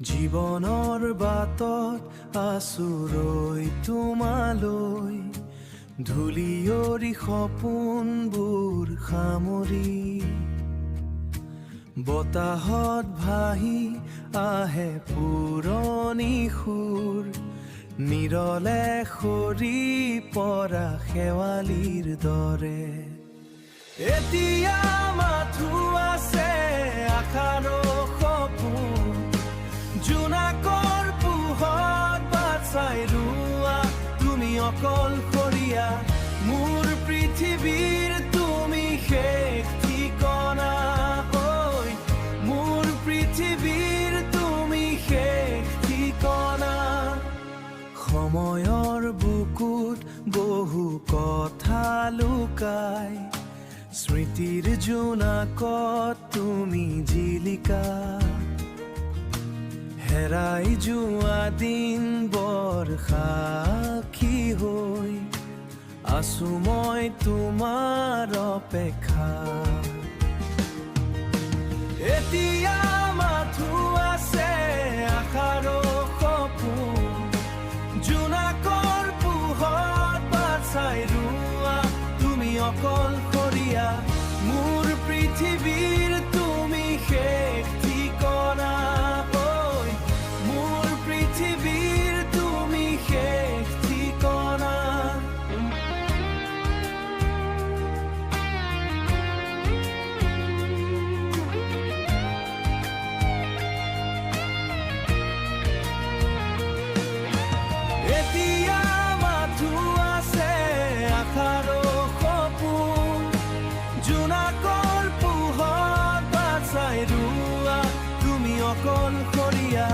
জীৱনৰ বাটত আছো ৰৈ তোমালৈ, ধূলিয়ৰি সপোনবোৰ সামৰি। বতাহত ভাহি আহে পুৰণি সুৰ, নিৰলে সৰি পৰা শেৱালিৰ দৰে। এতিয়া মাথো আছে আশাৰ সপোন, জোনাকৰ পোহৰত বাট চাই ৰোৱা তুমি অকলশৰীয়া। মোৰ পৃথিৱীৰ তুমি শেষ ঠিকনা হৈ, মোৰ পৃথিৱীৰ তুমি শেষ ঠিকনা। সময়ৰ বুকুত বহু কথা লুকাই, স্মৃতিৰ জোনাকত তুমি জিলিকা। হেৰাই যোৱা দিন বৰ সাক্ষী হৈ, আছো মই তোমাৰ অপেক্ষা। এতিয়া মাথো আছে আশাৰ সপোন, জোনাকৰ পোহৰত বাট চাই ৰোৱা তুমি অকলশৰীয়া। মোৰ পৃথিৱীৰ তুমি শেষ ঠিকনা হৈ, মোৰ পৃথিৱীৰ তুমি শেষ ঠিকনা। এতিয়া মাথো আছে আশাৰ সপোন, জোনাকৰ পোহৰত বাট চাই ৰোৱা তুমি অকলশৰীয়া।